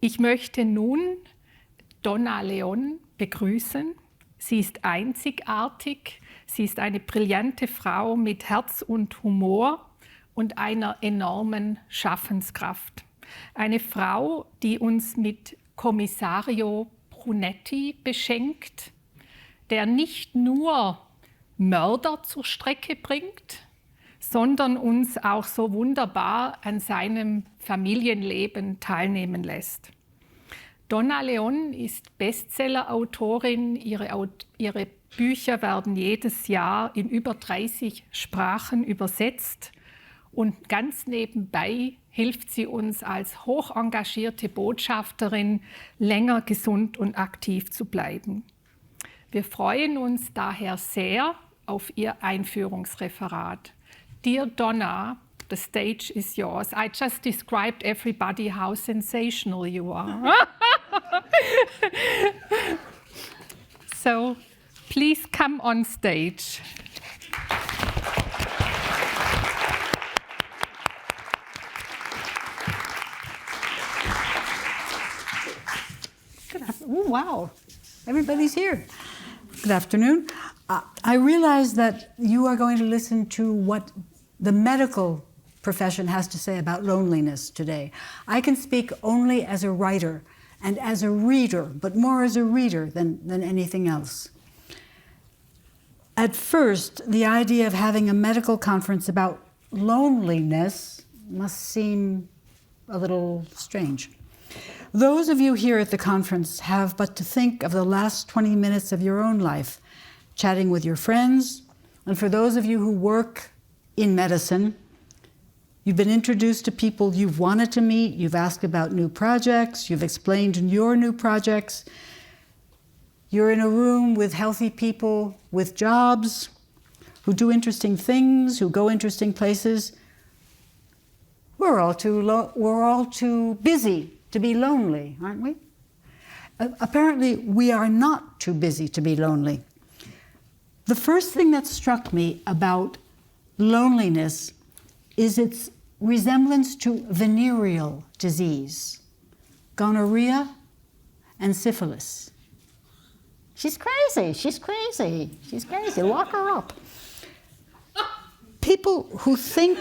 Ich möchte nun Donna Leon begrüßen. Sie ist einzigartig, sie ist eine brillante Frau mit Herz und Humor und einer enormen Schaffenskraft. Eine Frau, die uns mit Commissario Brunetti beschenkt, der nicht nur Mörder zur Strecke bringt, sondern uns auch so wunderbar an seinem Familienleben teilnehmen lässt. Donna Leon ist Bestseller-Autorin. Ihre Bücher werden jedes Jahr in über 30 Sprachen übersetzt. Und ganz nebenbei hilft sie uns als hoch engagierte Botschafterin, länger gesund und aktiv zu bleiben. Wir freuen uns daher sehr auf ihr Einführungsreferat. Dear Donna, the stage is yours. I just described everybody how sensational you are. So, please come on stage. Oh, wow, everybody's here. Good afternoon. I realize that you are going to listen to what the medical profession has to say about loneliness today. I can speak only as a writer and as a reader, but more as a reader than anything else. At first, the idea of having a medical conference about loneliness must seem a little strange. Those of you here at the conference have but to think of the last 20 minutes of your own life, chatting with your friends, and for those of you who work in medicine, you've been introduced to people you've wanted to meet, you've asked about new projects, you've explained your new projects. You're in a room with healthy people with jobs, who do interesting things, who go interesting places. We're all too busy to be lonely, aren't we? Apparently, we are not too busy to be lonely. The first thing that struck me about loneliness is its resemblance to venereal disease, gonorrhea and syphilis. She's crazy, she's crazy, she's crazy, lock her up. People who think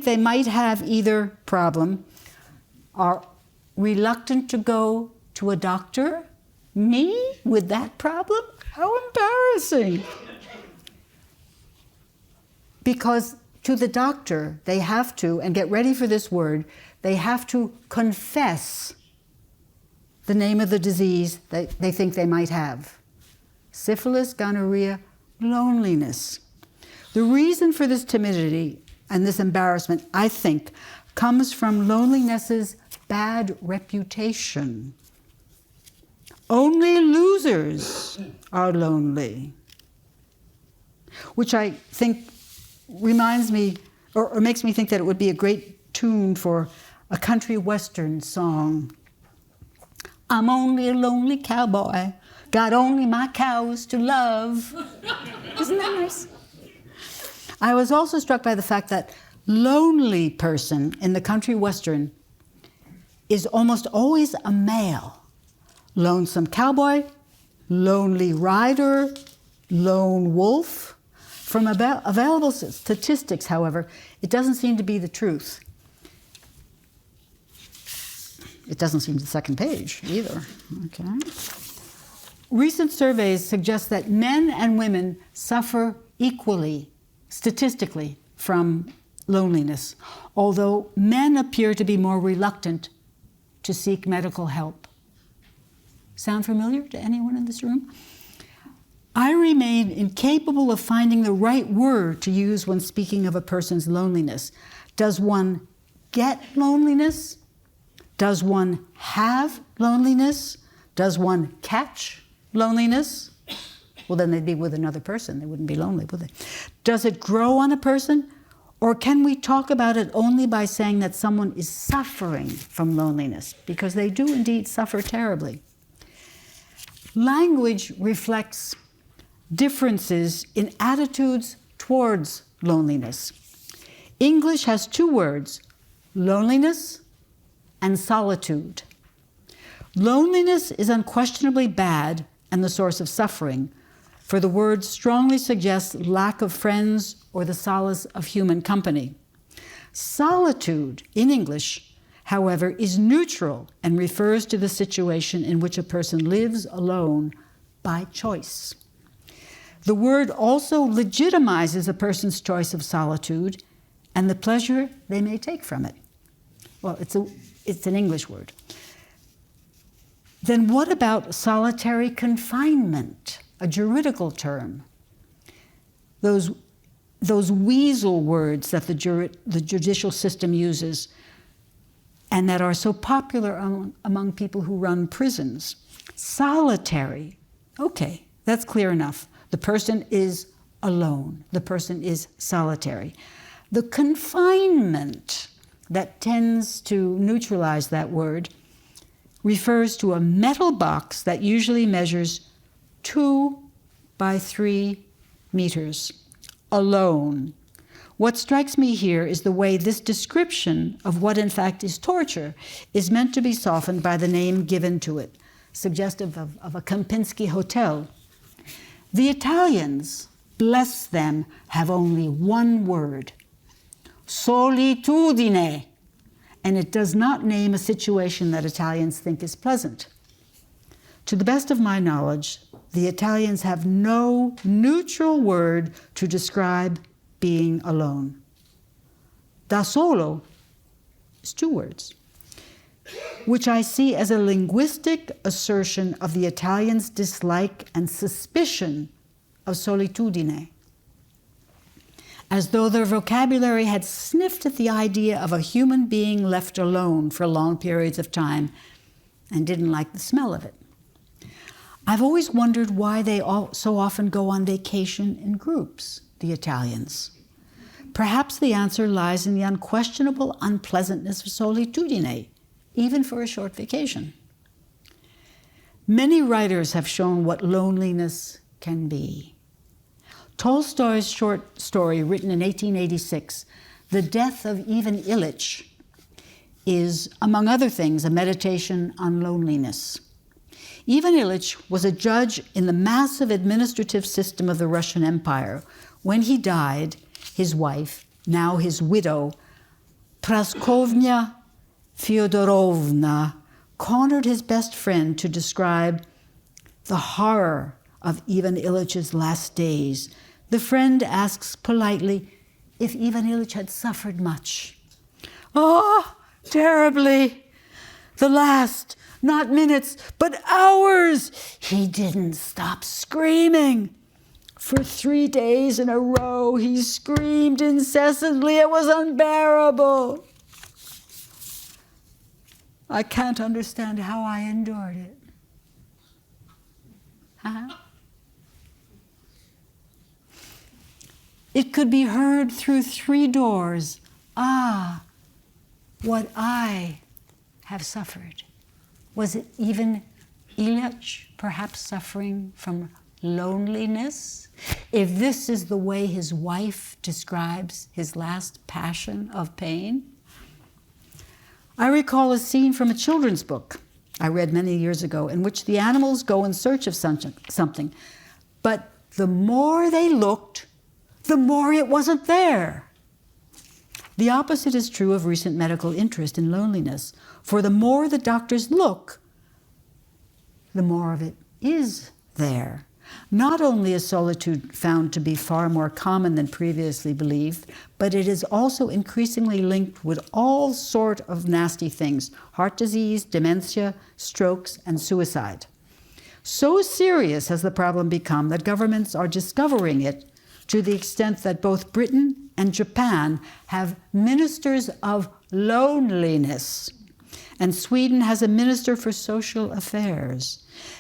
they might have either problem are reluctant to go to a doctor. Me with that problem? How embarrassing. Because to the doctor, they have to, and get ready for this word, they have to confess the name of the disease that they think they might have. Syphilis, gonorrhea, loneliness. The reason for this timidity and this embarrassment, I think, comes from loneliness's bad reputation. Only losers are lonely, which I think reminds me, or makes me think that it would be a great tune for a country western song. I'm only a lonely cowboy, got only my cows to love. Isn't that nice? I was also struck by the fact that lonely person in the country western is almost always a male. Lonesome cowboy, lonely rider, lone wolf. From available statistics, however, it doesn't seem to be the truth. It doesn't seem the second page either. Okay. Recent surveys suggest that men and women suffer equally, statistically, from loneliness, although men appear to be more reluctant to seek medical help. Sound familiar to anyone in this room? I remain incapable of finding the right word to use when speaking of a person's loneliness. Does one get loneliness? Does one have loneliness? Does one catch loneliness? Well, then they'd be with another person. They wouldn't be lonely, would they? Does it grow on a person? Or can we talk about it only by saying that someone is suffering from loneliness? Because they do indeed suffer terribly. Language reflects differences in attitudes towards loneliness. English has two words, loneliness and solitude. Loneliness is unquestionably bad and the source of suffering, for the word strongly suggests lack of friends or the solace of human company. Solitude, in English, however, is neutral and refers to the situation in which a person lives alone by choice. The word also legitimizes a person's choice of solitude and the pleasure they may take from it. Well, it's an English word. Then what about solitary confinement, a juridical term? Those weasel words that the judicial system uses and that are so popular among people who run prisons. Solitary, okay, that's clear enough. The person is alone. The person is solitary. The confinement that tends to neutralize that word refers to a metal box that usually measures 2 by 3 meters, alone. What strikes me here is the way this description of what in fact is torture is meant to be softened by the name given to it, suggestive of a Kempinski hotel. The Italians, bless them, have only one word, solitudine, and it does not name a situation that Italians think is pleasant. To the best of my knowledge, the Italians have no neutral word to describe being alone. Da solo is 2 words, which I see as a linguistic assertion of the Italians' dislike and suspicion of solitudine, as though their vocabulary had sniffed at the idea of a human being left alone for long periods of time and didn't like the smell of it. I've always wondered why they so often go on vacation in groups, the Italians. Perhaps the answer lies in the unquestionable unpleasantness of solitudine, even for a short vacation. Many writers have shown what loneliness can be. Tolstoy's short story, written in 1886, The Death of Ivan Ilyich, is, among other things, a meditation on loneliness. Ivan Ilyich was a judge in the massive administrative system of the Russian Empire. When he died, his wife, now his widow, Praskovnya Fyodorovna, cornered his best friend to describe the horror of Ivan Ilyich's last days. The friend asks politely if Ivan Ilyich had suffered much. "Oh, terribly. The last, not minutes, but hours. He didn't stop screaming. For 3 days in a row, he screamed incessantly. It was unbearable. I can't understand how I endured it." It could be heard through 3 doors. Ah, what I have suffered. Was it even Ilyich perhaps suffering from loneliness? If this is the way his wife describes his last passion of pain? I recall a scene from a children's book I read many years ago in which the animals go in search of something, but the more they looked, the more it wasn't there. The opposite is true of recent medical interest in loneliness, for the more the doctors look, the more of it is there. Not only is solitude found to be far more common than previously believed, but it is also increasingly linked with all sorts of nasty things: heart disease, dementia, strokes, and suicide. So serious has the problem become that governments are discovering it, to the extent that both Britain and Japan have ministers of loneliness, and Sweden has a minister for social affairs.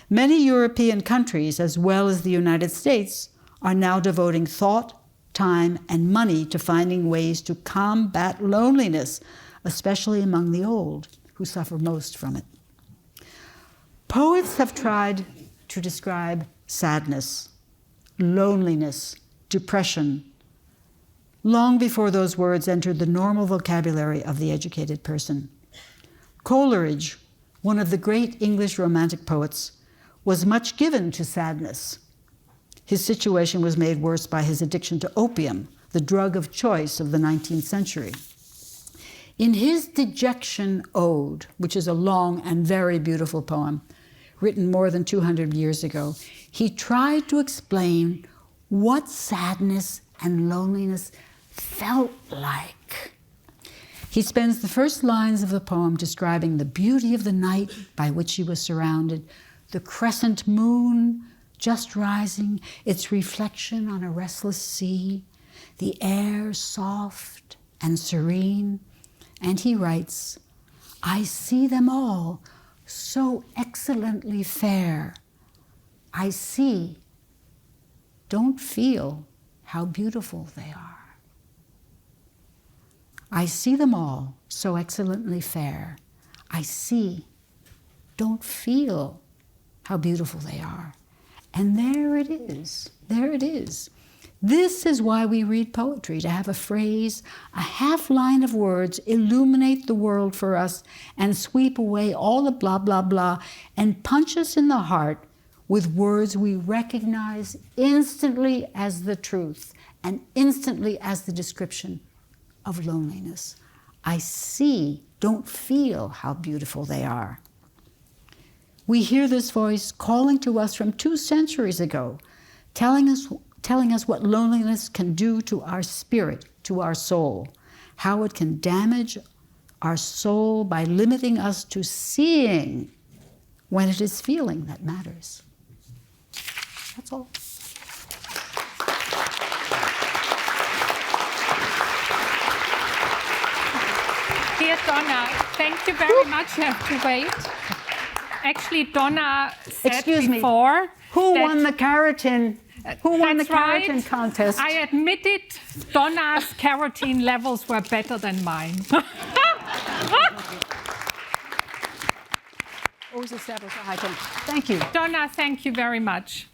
Many European countries, as well as the United States, are now devoting thought, time, and money to finding ways to combat loneliness, especially among the old, who suffer most from it. Poets have tried to describe sadness, loneliness, depression, long before those words entered the normal vocabulary of the educated person. Coleridge, one of the great English Romantic poets, was much given to sadness. His situation was made worse by his addiction to opium, the drug of choice of the 19th century. In his Dejection Ode, which is a long and very beautiful poem, written more than 200 years ago, he tried to explain what sadness and loneliness felt like. He spends the first lines of the poem describing the beauty of the night by which he was surrounded, the crescent moon just rising, its reflection on a restless sea, the air soft and serene. And he writes, I see them all so excellently fair. I see, don't feel how beautiful they are. I see them all so excellently fair. I see, don't feel how beautiful they are. And there it is, there it is. This is why we read poetry, to have a phrase, a half line of words illuminate the world for us and sweep away all the blah, blah, blah, and punch us in the heart with words we recognize instantly as the truth and instantly as the description of loneliness. I see, don't feel how beautiful they are. We hear this voice calling to us from 2 centuries ago, telling us what loneliness can do to our spirit, to our soul, how it can damage our soul by limiting us to seeing when it is feeling that matters. That's all. Dear Donna, thank you very much. You have to wait. Actually, Donna said before. Who won the keratin? Who won the keratin contest? I admitted Donna's keratin levels were better than mine. Always established a high tone. Thank you. Donna, thank you very much.